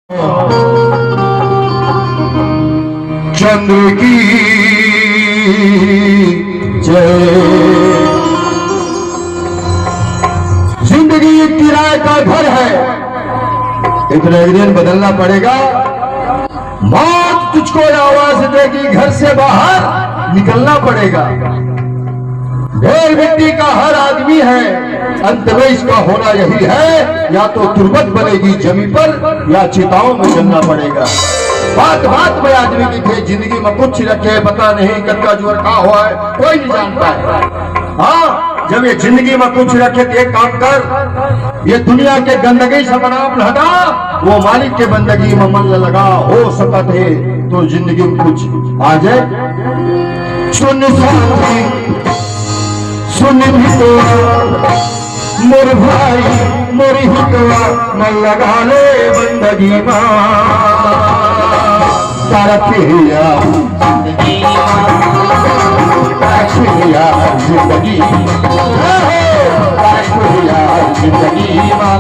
चंद्र की जय। जिंदगी एक किराए का घर है, इतना एक दिन बदलना पड़ेगा। मौत तुझको आवाज देगी, घर से बाहर निकलना पड़ेगा। ढेर मिट्टी का हर आदमी है, अंत में इसका होना यही है, या तो तुरबत बनेगी जमी पर या चिताओं में जलना पड़ेगा। बात बात में आदमी की थे, जिंदगी में कुछ रखे पता नहीं, कद का जोर कहा हुआ है कोई नहीं जानता है। हाँ, जब ये जिंदगी में कुछ रखे तो एक काम कर, ये दुनिया के गंदगी से बनाम लगा, वो मालिक के बंदगी में मन लगा। हो सकत है तो जिंदगी में कुछ आ जाए। सुन सुन भी तो मोर भाई मोरी हितवा मन लगा ले बंदगी मां, तारा पिया जिंदगी तारा पिया जिंदगी तारा पिया जिंदगी मां,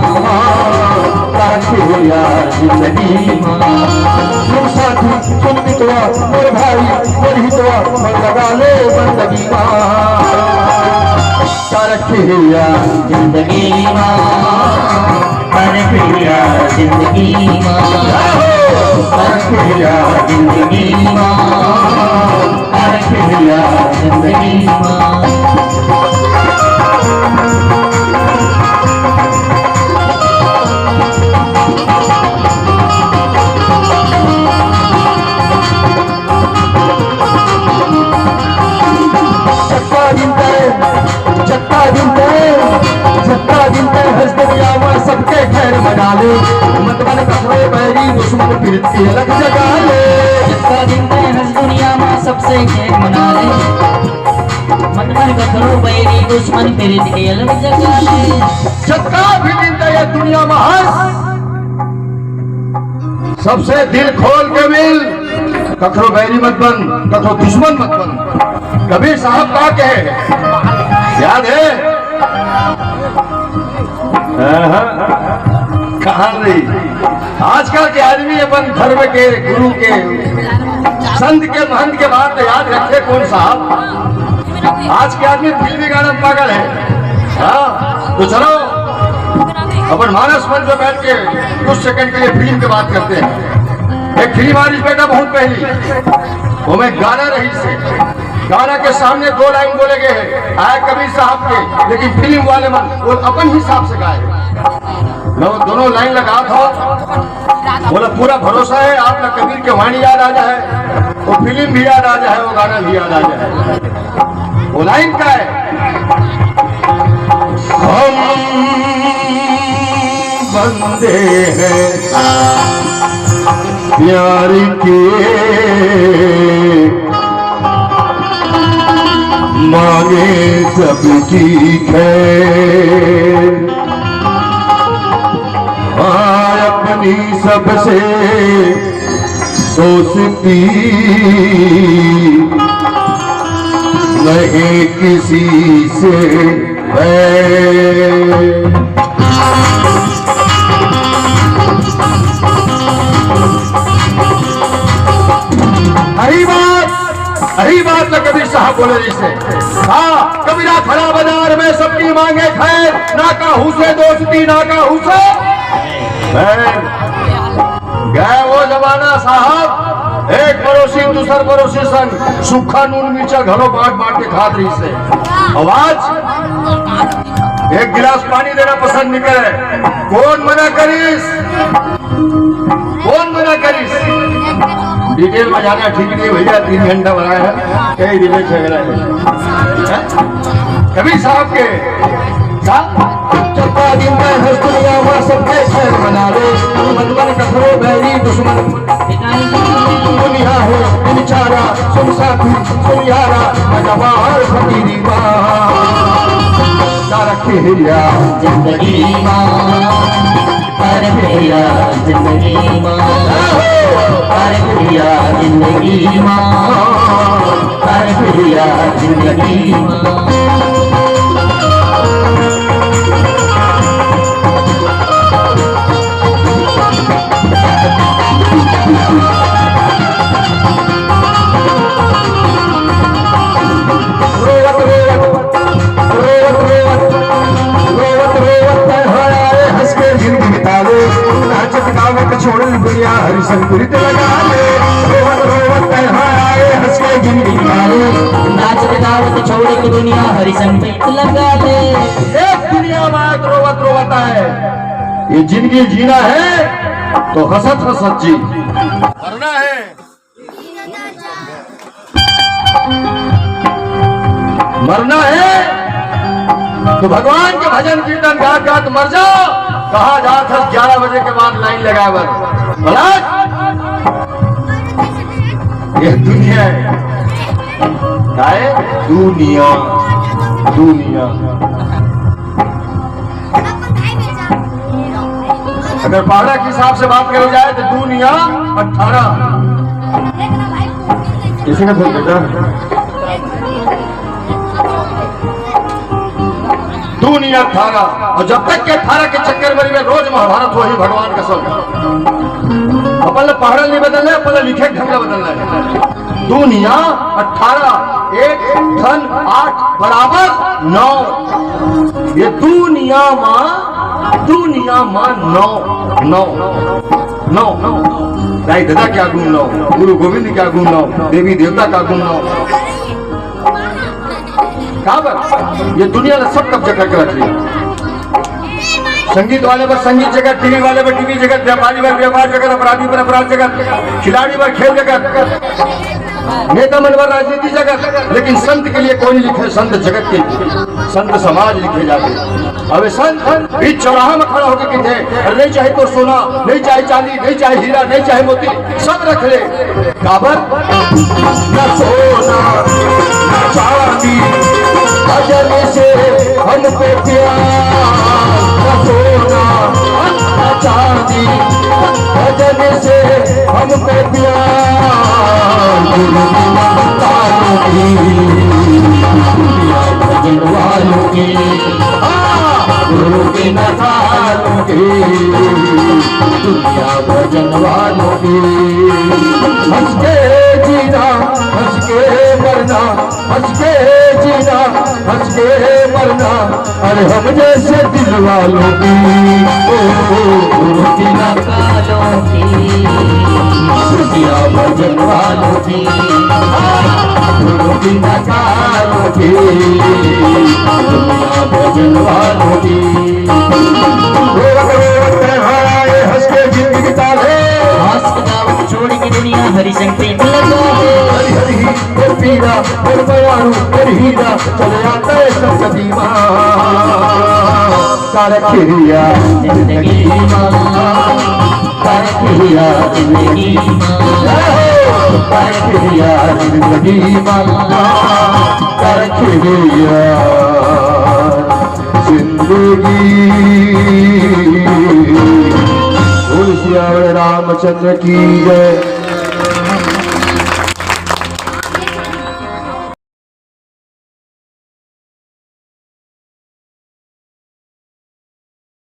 तारा पिया जिंदगी मां। सुन साथी सुन हितवा मोर भाई मोरी हितवा मन लगा ले बंदगी मां, तरफिया जिंदगी मां, तरफिया जिंदगी मां, तरफिया जिंदगी मां, तरफिया जिंदगी मां। हंस दुनिया में सबके खैर बना ले, मत बन कपड़े बैरी दुश्मन पीड़ित की अलग जगा ले। जितना दिन में हंस दुनिया में सबसे खैर बना ले, मत बन कपड़े बैरी दुश्मन पीड़ित की अलग जगा ले। जितना भी दिन ये दुनिया में हंस, सबसे दिल खोल के मिल, कखरो बैरी मत बन, कखरो दुश्मन मत बन। कबीर साहब का कहे याद है? कहां रही आजकल के आदमी अपन धर्म के गुरु के संत के महंत के बात तो याद रखे कौन साहब। आज के आदमी फिल्मी गाना में पागल है। हाँ तो चलो अपन मानस मन पे बैठ के कुछ सेकंड के लिए फिल्म की बात करते हैं। एक फिल्म आज बेटा बहुत पहली, वो मैं गाना रही से गाना के सामने दो लाइन बोले गए आए कबीर साहब के, लेकिन फिल्म वाले मन वो अपन हिसाब से गाए। मैं वो दोनों लाइन लगा था, बोला पूरा भरोसा है आप ना कबीर के वाणी याद आ जाए, वो फिल्म भी याद आ जाए, वो गाना भी याद आ जाए। वो लाइन का है, हम बंदे हैं प्यार के, मांगे सबकी खैर, अपनी सबसे दोस्ती नहीं किसी से हरी बात ना कबीर साहब बोले जैसे। हाँ कबीरा खड़ा बाजार में सबकी मांगे खैर, ना काहू से दोस्ती ना काहू से गए वो जमाना साहब, एक पड़ोसी दूसर पड़ोसी संग सूखा नून मिर्चा घरों बांट बांट के खात रही से। आवाज एक गिलास पानी देना पसंद नहीं करे, कौन मना करीस, कौन मना करीस। डिटेल में जाना ठीक नहीं भैया, 3 घंटा बनाया है कई रिलेक्स है कबीर साहब के चप्पा दिन में हंस दुनिया में सबके खैर बना ले, मन मन कखरो बैरी दुश्मन दुनिया हो बेचारा, सुन साथी सुन यारा मजबार फकीरी मां, तरफिया जिंदगी मां, तरफिया जिंदगी मां, तरफिया जिंदगी मां, तरफिया जिंदगी मां। छोड़ दुनिया हरिशंकर लगा ले, रोवत रोवत यहाँ आए हंस के जिंदगी निकाले। नाचत गावत छोड़ के दुनिया हरिशंकर लगा ले। एक दुनिया में रोवत रोवत आए, ये जिंदगी जीना है तो हंसत हंसत जी, मरना है मरना है तो भगवान के भजन कीर्तन गा गा तो मर जाओ। कहा जात है 11 बजे के बाद लाइन लगावर भला। ये दुनिया है, क्या है दुनिया, दुनिया। अगर पहाड़ा के हिसाब से बात करी जाए तो दुनिया 18 किसी ने बोल बेटा दुनिया 18, और जब तक के 18 के चक्कर में रोज महाभारत हो ही भगवान का सब। अपन पहाड़ा नहीं बदलना है, अपन लिखे ढंग बदलना है। दुनिया 18, 1 धन 8 बराबर 9। ये दुनिया मां 9 9 9 9। दाई दादा क्या गुण 9, गुरु गोविंद क्या गुण 9, देवी देवता का गुण 9। ये दुनिया ने सब कब्जा करके रख लिया। संगीत वाले पर संगीत जगत, टीवी वाले पर टीवी जगत, व्यापारी पर व्यापार जगत, अपराधी पर अपराध जगत, खिलाड़ी पर खेल जगत, नेता मन पर राजनीति जगत। लेकिन संत के लिए कोई नहीं लिखे, संत जगत के संत समाज लिखे जाते। अब संत बीच चौराहा में खड़ा होकर कहते अरे नहीं चाहे तो सोना, नहीं चाहे चांदी, नहीं चाहे हीरा, नहीं चाहे मोती, सब रख ले। काबर न सोना न चांदी, भजन से हम पे प्यार। न सोना न चांदी, भजन से हम पे प्यार। गुरु भजन वालों की, गुरु के नथालों की, दुनिया भजन वालों की। हंस के जीना, हंस के मरना, हंस के जीना, हंस के मरना, अरे हम जैसे दिल वालों की। गुरु की नथालों की, दुनिया भजन वालों की, गुरु की नथालों की, दुनिया भजन वालों की। हंस के जिंदगी बिताले, हंस के गावत छोड़ के दुनिया हरिशंकर लगा ले। हरि हरि फिर पीरा फिर बयारू फिर हीरा, चले आता है सब कदीमा। कारखिया जिंदगी मां, कारखिया जिंदगी मां, कारखिया जिंदगी मां, कारखिया जिंदगी। बोल सिया रामचंद्र की जय।